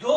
2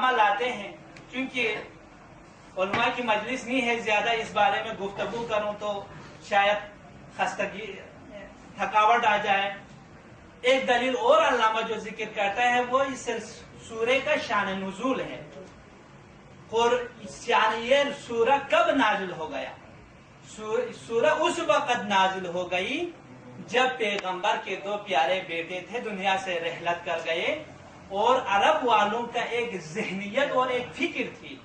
علامہ لاتے ہیں، کیونکہ علماء کی مجلس نہیں ہے، زیادہ اس بارے میں گفتگو کروں تو شاید خستگی تھکاوٹ آ جائے۔ ایک دلیل اور علامہ جو ذکر کرتا ہے وہ اس سورہ کا شان نزول ہے، اور یہ سورہ کب نازل ہو گیا؟ سورہ اس وقت نازل ہو گئی جب پیغمبر کے 2 پیارے بیٹے تھے، دنیا سے رحلت کر گئے، اور عرب والوں کا ایک ذہنیت اور ایک فکر تھی،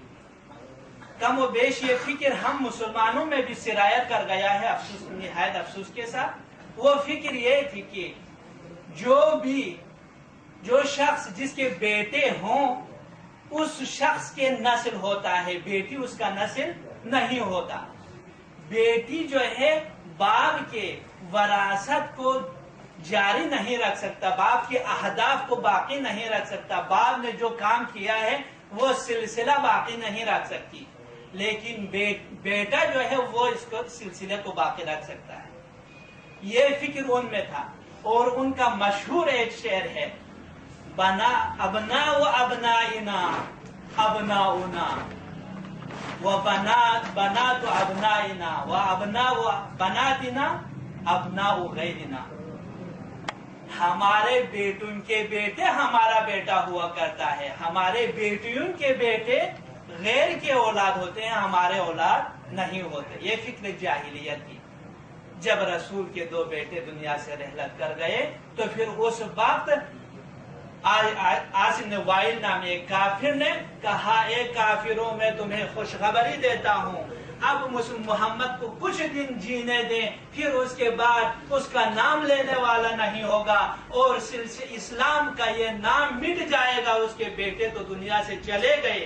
کم و بیش یہ فکر ہم مسلمانوں میں بھی سرایت کر گیا ہے، افسوس، نہایت افسوس کے ساتھ۔ وہ فکر یہ تھی کہ جو شخص جس کے بیٹے ہوں اس شخص کے نسل ہوتا ہے، بیٹی اس کا نسل نہیں ہوتا۔ بیٹی جو ہے باپ کے وراثت کو جاری نہیں رکھ سکتا، باپ کے اہداف کو باقی نہیں رکھ سکتا، باپ نے جو کام کیا ہے وہ سلسلہ باقی نہیں رکھ سکتی، لیکن بیٹا جو ہے وہ اس کو سلسلے کو باقی رکھ سکتا ہے۔ یہ فکر ان میں تھا، اور ان کا مشہور ایک شعر ہے، ابناء و ابنائنا ابناؤنا و بنات و ابنائنا و ابناء و بناتنا ابناء غیرنا۔ ہمارے بیٹوں کے بیٹے ہمارا بیٹا ہوا کرتا ہے، ہمارے بیٹیوں کے بیٹے غیر کے اولاد ہوتے ہیں، ہمارے اولاد نہیں ہوتے۔ یہ فکر جاہلیت تھی۔ جب رسول کے 2 بیٹے دنیا سے رحلت کر گئے تو پھر اس وقت عاصم بن وائل نامی ایک کافر نے کہا، اے کافروں میں تمہیں خوشخبری دیتا ہوں، اب محمد کو کچھ دن جینے دیں، پھر اس کے بعد اس کا نام لینے والا نہیں ہوگا، اور اسلام کا یہ نام مٹ جائے گا، اس کے بیٹے تو دنیا سے چلے گئے۔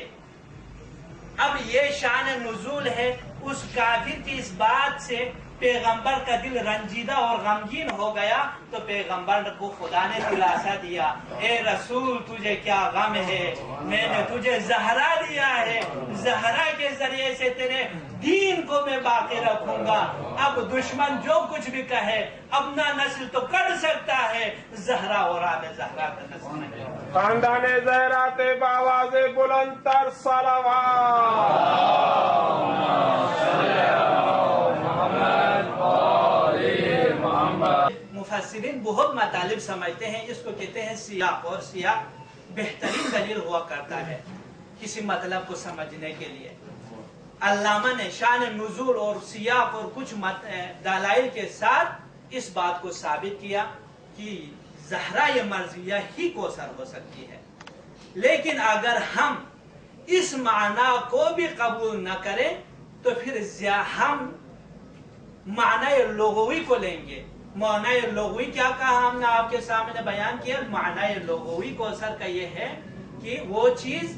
اب یہ شان نزول ہے۔ اس کافر کی اس بات سے پیغمبر کا دل رنجیدہ اور غمگین ہو گیا، تو پیغمبر کو خدا نے دلاسا دیا، اے رسول تجھے کیا غم ہے، میں نے تجھے زہرا دیا ہے، زہرا کے ذریعے سے تیرے دین کو میں باقی رکھوں گا۔ اب دشمن جو کچھ بھی کہے، اپنا نسل تو کٹ سکتا ہے، زہرا اور آل زہرا کا نسل نہیں۔ خاندان زہرا تے بآواز بلند تر صلوات۔ مفسرین بہت مطالب سمجھتے ہیں، اس کو کہتے ہیں سیاق، اور سیاق بہترین دلیل ہوا کرتا ہے کسی مطلب کو سمجھنے کے لیے۔ علامہ نے شان نزول اور سیاق اور کچھ دلائل کے ساتھ اس بات کو ثابت کیا کہ زہرا مرضیہ ہی کوثر ہو سکتی ہے، لیکن اگر ہم اس معنی کو بھی قبول نہ کریں تو پھر ہم معنی لغوی کو لیں گے۔ معنی لغوی کیا کہا ہم نے آپ کے سامنے بیان کیا؟ معنی لغوی کوثر کا یہ ہے کہ وہ چیز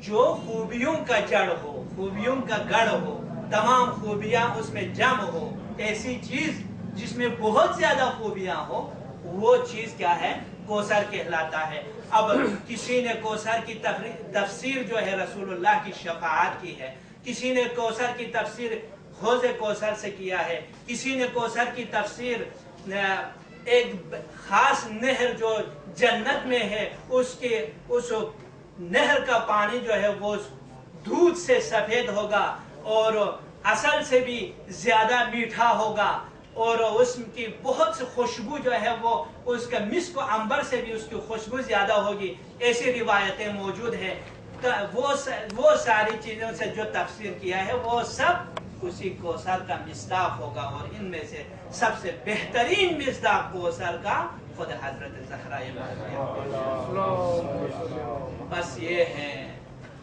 جو خوبیوں کا جڑ ہو، خوبیوں کا گڑھ ہو، تمام خوبیاں اس میں جمع ہو، ایسی چیز جس میں بہت زیادہ خوبیاں ہو، وہ چیز کیا ہے؟ کوثر کہلاتا ہے۔ اب کسی نے کوثر کی تفسیر جو ہے رسول اللہ کی شفاعت کی ہے، کسی نے کوثر کی تفسیر حوض کوثر سے کیا ہے، کسی نے کوثر کی تفسیر ایک خاص نہر جو جنت میں ہے، اس نہر کا پانی جو ہے وہ دودھ سے سفید ہوگا اور اصل سے بھی زیادہ میٹھا ہوگا، اور اس کی بہت سی خوشبو جو ہے وہ اس کا مسک و عنبر سے بھی اس کی خوشبو زیادہ ہوگی۔ ایسی روایتیں موجود ہیں۔ وہ ساری چیزوں سے جو تفسیر کیا ہے وہ سب اسی کوثر کا مصداق ہوگا، اور ان میں سے سب سے بہترین مصداق کوثر کا خود حضرت زہرا بس یہ ہے۔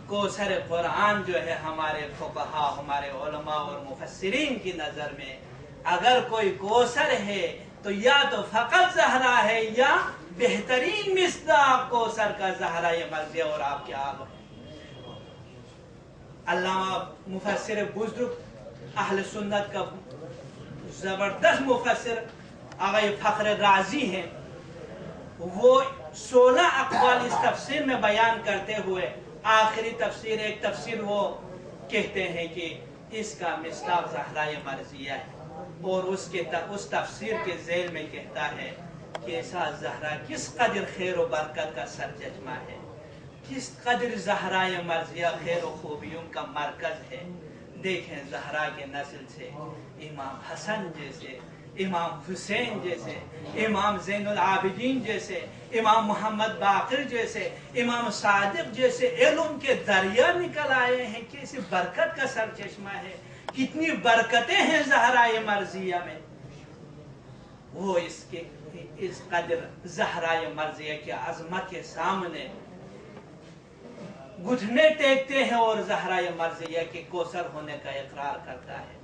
کوثر قرآن جو ہے ہمارے فقہا، ہمارے علماء اور مفسرین کی نظر میں اگر کوئی کوثر ہے تو یا تو فقط زہرا ہے یا بہترین مصداق کوثر کا زہرا مرضیہ اور آپ کے آب۔ علامہ مفسر بزرگ اہل سنت کا زبردست مفسر آغا فخر رازی ہیں، وہ 16 اقوال اس تفسیر میں بیان کرتے ہوئے آخری تفسیر، ایک تفسیر وہ کہتے ہیں کہ اس کا مصداق زہرا مرضیہ ہے، اور اس تفسیر کے ذیل میں کہتا ہے کہ ایسا زہرا کس قدر خیر و برکت کا سرچشمہ ہے، کس قدر زہرائے مرضیہ خیر و خوبیوں کا مرکز ہے. دیکھیں زہرا کے نسل سے امام حسن جیسے، امام حسین جیسے، امام زین العابدین جیسے، امام محمد باقر جیسے، امام صادق جیسے علم کے دریا نکل آئے ہیں. کیسی برکت کا سرچشمہ ہے، کتنی برکتیں ہیں زہرائے مرضیہ میں. وہ اس قدر زہرائے مرضیہ کی عظمت کے سامنے گھٹنے ٹیکتے ہیں اور زہرائے مرضیہ کے کوثر ہونے کا اقرار کرتا ہے.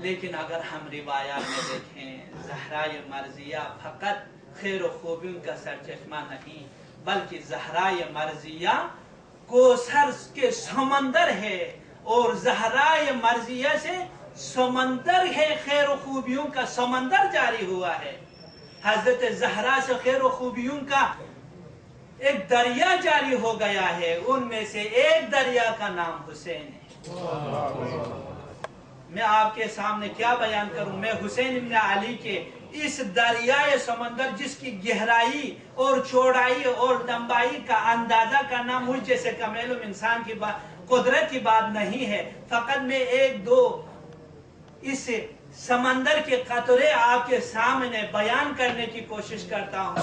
لیکن اگر ہم روایات میں دیکھیں، زہرائے مرضیہ فقط خیر و خوبیوں کا سرچشمہ نہیں، بلکہ زہرائے مرضیہ کوثر کے سمندر ہے، اور زہرائے مرضیہ سے سمندر ہے، خیر و خوبیوں کا سمندر جاری ہوا ہے. حضرت زہرا سے خیر و خوبیوں کا ایک دریا جاری ہو گیا ہے. ان میں سے ایک دریا کا نام حسین ہے. میں آپ کے سامنے کیا بیان کروں؟ میں حسین ابن علی کے اس دریائے سمندر جس کی گہرائی اور چوڑائی اور لمبائی کا اندازہ کرنا مجھ جیسے کمیل انسان کی قدرت کی بات نہیں ہے. فقط میں ایک دو اس سمندر کے قطرے آپ کے سامنے بیان کرنے کی کوشش کرتا ہوں.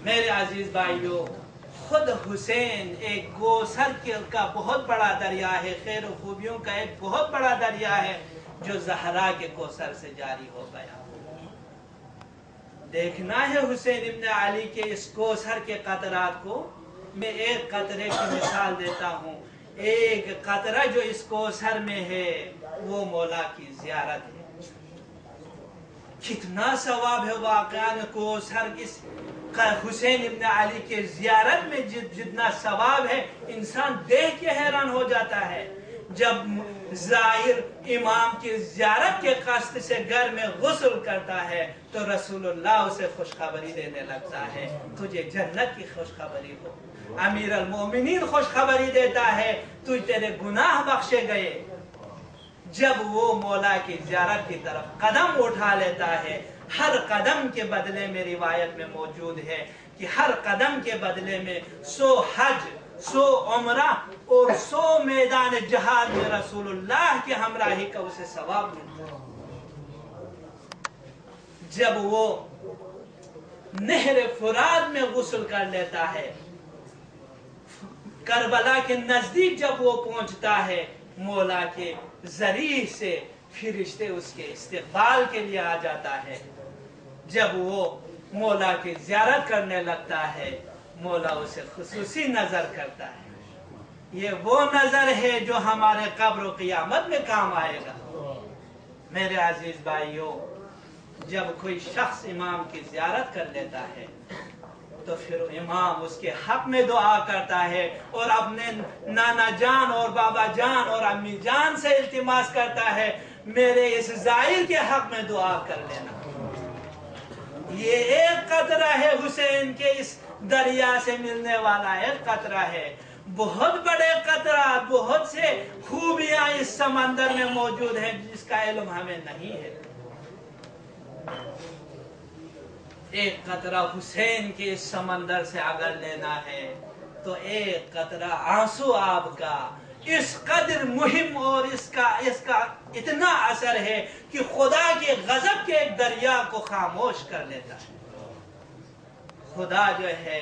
میرے عزیز بھائیو، خود حسین ایک کوثر کا بہت بڑا دریا ہے، خیر و خوبیوں کا ایک بہت بڑا دریا ہے جو زہرا کے کوثر سے جاری ہو گیا. دیکھنا ہے حسین ابن علی کے اس کوثر کے قطرات کو. میں ایک قطرے کی مثال دیتا ہوں. ایک قطرہ جو اس کوثر میں ہے وہ مولا کی زیارت ہے. کتنا ثواب ہے واقعاً کوثر اس حسین ابن علی کے زیارت میں جتنا ثواب ہے انسان دیکھ کے حیران ہو جاتا ہے. جب زائر امام کی زیارت کے قصد سے گھر میں غسل کرتا ہے تو رسول اللہ اسے خوشخبری دینے لگتا ہے، تجھے جنت کی خوشخبری ہو. امیر المومنین خوشخبری دیتا ہے، تیرے گناہ بخشے گئے. جب وہ مولا کی زیارت کی طرف قدم اٹھا لیتا ہے، ہر قدم کے بدلے میں روایت میں موجود ہے کہ ہر قدم کے بدلے میں 100 حج، 100 عمرہ اور 100 میدان جہاد میں رسول اللہ کی ہمراہی کا اسے ثواب ملتا ہے. جب وہ نہر فرات میں غسل کر لیتا ہے، کربلا کے نزدیک جب وہ پہنچتا ہے، مولا کے ذریعے سے فرشتے اس کے استقبال کے لیے آ جاتا ہے. جب وہ مولا کی زیارت کرنے لگتا ہے، مولا اسے خصوصی نظر کرتا ہے. یہ وہ نظر ہے جو ہمارے قبر و قیامت میں کام آئے گا. میرے عزیز بھائیو، جب کوئی شخص امام کی زیارت کر لیتا ہے تو پھر امام اس کے حق میں دعا کرتا ہے اور اپنے نانا جان اور بابا جان اور امی جان سے التماس کرتا ہے، میرے اس زائر کے حق میں دعا کر لینا. یہ ایک قطرہ ہے حسین کے اس دریا سے ملنے والا ایک قطرہ ہے. بہت بڑے قطرہ، بہت سے خوبیاں اس سمندر میں موجود ہیں جس کا علم ہمیں نہیں ہے. ایک قطرہ حسین کے اس سمندر سے اگر لینا ہے تو ایک قطرہ آنسو آب کا اس قدر مہم اور اس کا اتنا اثر ہے کہ خدا کے غضب کے ایک دریا کو خاموش کر لیتا ہے. خدا جو ہے،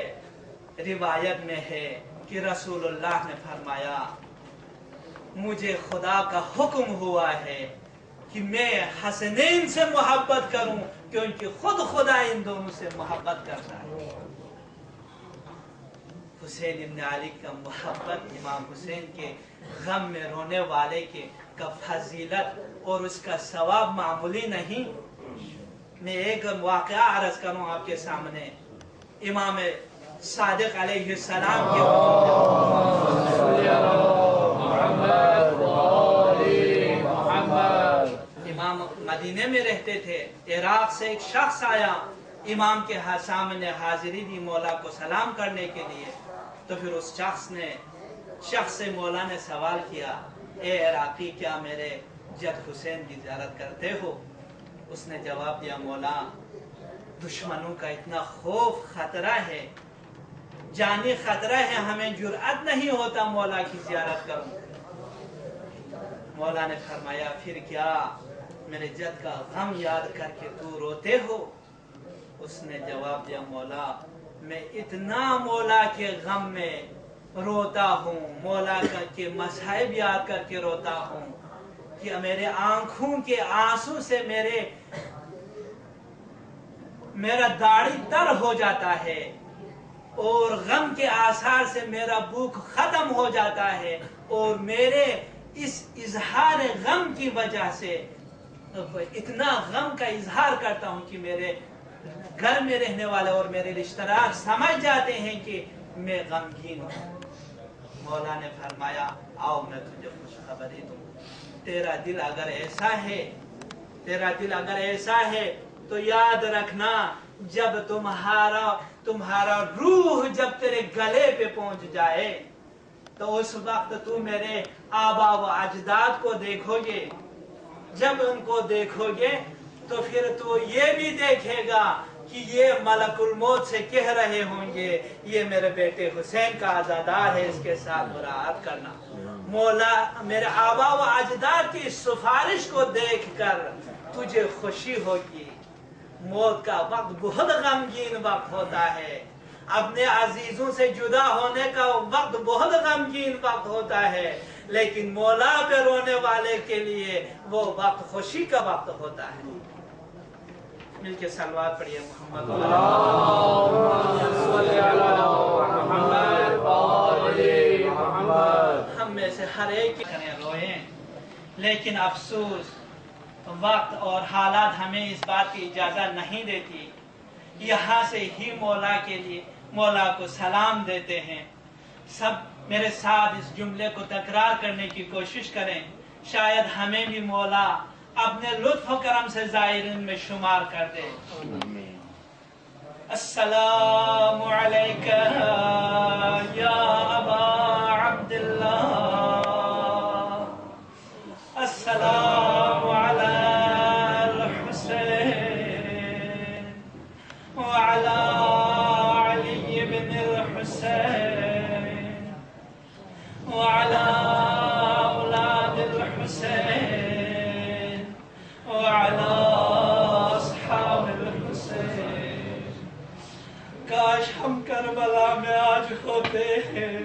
روایت میں ہے کہ رسول اللہ نے فرمایا، مجھے خدا کا حکم ہوا ہے کہ میں حسنین سے محبت کروں کیونکہ خود خدا ان دونوں سے محبت کرتا ہے. حسین ابن علی کا محبت، امام حسین کے غم میں رونے والے کا فضیلت اور اس کا ثواب معمولی نہیں. میں ایک واقعہ عرض کروں آپ کے سامنے. امام صادق علیہ السلام کے امام مدینے میں رہتے تھے. عراق سے ایک شخص آیا، امام کے سامنے حاضری دی مولا کو سلام کرنے کے لیے. تو پھر اس شخص سے مولا نے سوال کیا، اے عراقی، کیا میرے جد حسین کی زیارت کرتے ہو؟ اس نے جواب دیا، مولا، دشمنوں کا اتنا خوف خطرہ ہے، جانی خطرہ ہے، ہمیں جرأت نہیں ہوتا مولا کی زیارت کروں۔ مولا نے فرمایا پھر کیا میرے جد کا غم یاد کر کے تو روتے ہو؟ اس نے جواب دیا مولا میں اتنا مولا کے غم میں روتا ہوں، مولا کے مصائب یاد کر کے روتا ہوں کہ میرے آنکھوں کے آنسو سے میرا داڑھی تر ہو جاتا ہے، اور غم کے آثار سے میرا بھوک ختم ہو جاتا ہے، اور میرے اس اظہار غم کی وجہ سے اتنا غم کا اظہار کرتا ہوں کہ میرے گھر میں رہنے والے اور میرے رشتہ دار سمجھ جاتے ہیں کہ میں غمگین ہوں۔ مولا نے فرمایا آؤ میں تجھے خوشخبری دوں، تیرا دل اگر ایسا ہے تو یاد رکھنا جب تمہارا روح جب تیرے گلے پہ پہنچ جائے تو اس وقت تو میرے آبا و اجداد کو دیکھو گے، جب ان کو دیکھو گے تو پھر تو یہ بھی دیکھے گا کہ یہ ملک الموت سے کہہ رہے ہوں گے یہ میرے بیٹے حسین کا عزادار ہے، اس کے ساتھ مراعات کرنا۔ مولا میرے آبا و اجداد کی سفارش کو دیکھ کر تجھے خوشی ہوگی۔ موت کا وقت بہت غمگین وقت ہوتا ہے، اپنے عزیزوں سے جدا ہونے کا وقت بہت غمگین وقت ہوتا ہے، لیکن مولا پہ رونے والے کے لیے وہ وقت خوشی کا وقت ہوتا ہے۔ مل کے صلوات پڑھیے محمد ہم میں سے ہر ایک روئیں، لیکن افسوس وقت اور حالات ہمیں اس بات کی اجازت نہیں دیتی۔ یہاں سے ہی مولا کو سلام دیتے ہیں۔ سب میرے ساتھ اس جملے کو تکرار کرنے کی کوشش کریں، شاید ہمیں بھی مولا اپنے لطف و کرم سے زائرین میں شمار کر دے۔ السلام علیکہ یا ابا عبداللہ، السلام علی الحسین وعلی علی بن الحسین وعلی اولاد الحسین وعلی اصحاب الحسین۔ کاش ہم کربلا میں آج ہوتے ہیں،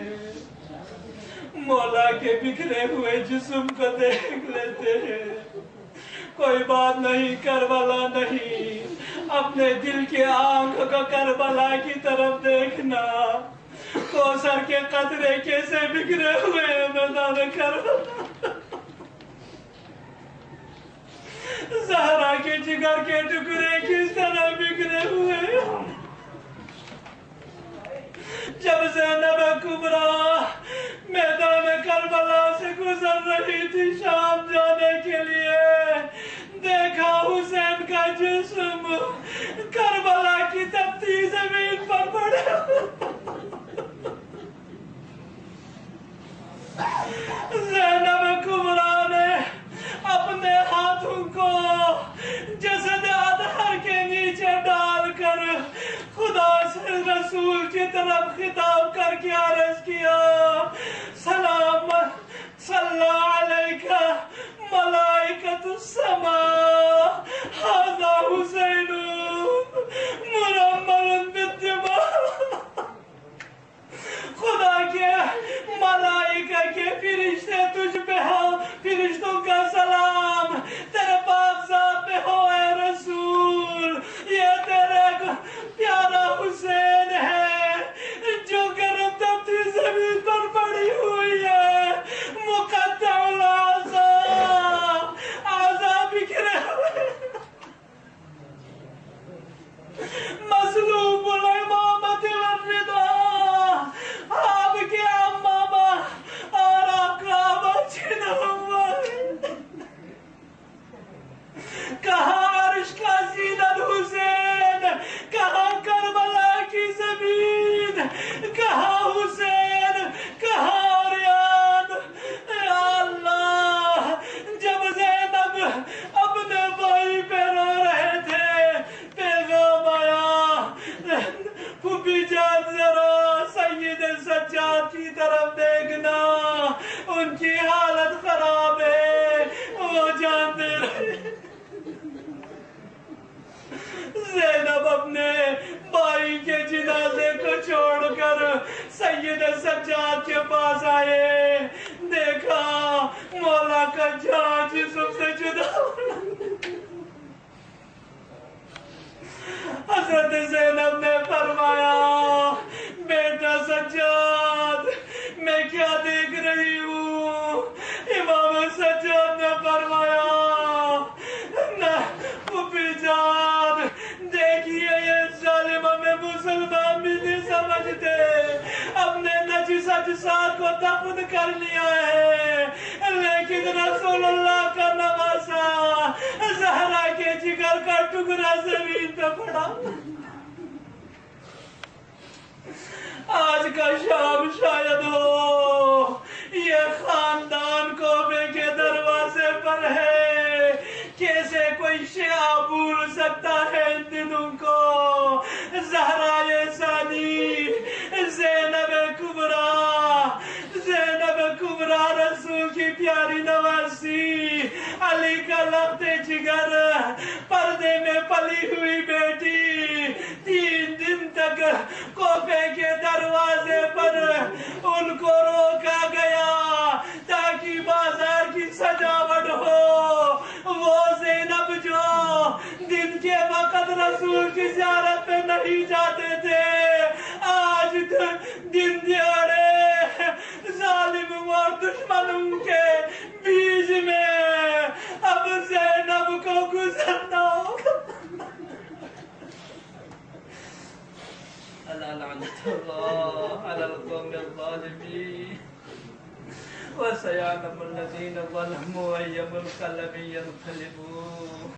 مولا کے بکھرے ہوئے جسم کو دیکھ لیتے ہیں۔ کوئی بات نہیں، کربلا نہیں، اپنے دل کے آنکھ کو کربلا کی طرف دیکھنا۔ کوثر کے قطرے کیسے بکھرے ہوئے ہیں میدان کربلا، زہرا کے جگر کے ٹکڑے کس طرح بکھرے ہوئے ہیں۔ جب زینب کبریٰ میدان کربلا سے گزر رہی تھی شام جانے کے لیے، دیکھا حسین کا جسم کربلا کی تپتی زمین پر پڑے۔ زینب کبریٰ نے اپنے ہاتھوں کو جسد اطہر کے نیچے ڈال کر خدا سے رسول کی طرف خطاب کر کے عرض کیا، سلام صلی علیکہ ملائکۃ السماء ھذا حسین مرمل بالدماء۔ خدا کے ملائکہ کے فرشتے تجھ پہ ہو، فرشتوں کا سلام تیرے پاک ذات پہ ہو اے رسول، یہ تیرے پیارا حسین ہے جو گرم تپتی زمین پر پڑی ہوئی ہے، مقطع الاعضاء، اعضاء بکھرے دے رہی. زینب اپنے بھائی کے جنازے کو چھوڑ کر سید سجاد کے پاس آئے. دیکھا مولا کا جان جسم سے جدا ہونا. حضرت زینب نے فرمایا بیٹا سجاد میں کیا دیکھ رہی ہوں. امام سجاد نے فرمایا نہ پھوپھی جان دیکھیے یہ ظالم ہمیں مسلمان بھی نہیں سمجھتے. اپنے نجس اجساد کو دفن کر لیا ہے لیکن رسول اللہ کا نواسا زہرا کے جگر کا ٹکڑا زمین پہ پڑا. آج کا شام شاید ہو یہ خاندان کوبے کے دروازے پر ہے. کیسے کوئی شیعہ بھول سکتا ہے ان دنوں کو. زہرائے ثانی زینب کبریٰ رسول کی پیاری نواسی علی کا لخت جگر پردے میں پلی ہوئی بیٹی 3 دن تک کوفے کے دروازے پر ان کو روکا گیا تاکہ بازار کی سجاوٹ ہو. وہ زینب جو دن کے وقت رسول کی زیارت پہ نہیں جاتے تھے آج دن دیاڑے ظالم اور دشمنوں کے بیچ میں اب زینب کو گزرنا ہوگا. اللہ لعنت اللہ علی القوم الظالمین وسيعلم الذين ظلموا أي منقلب ينقلبون.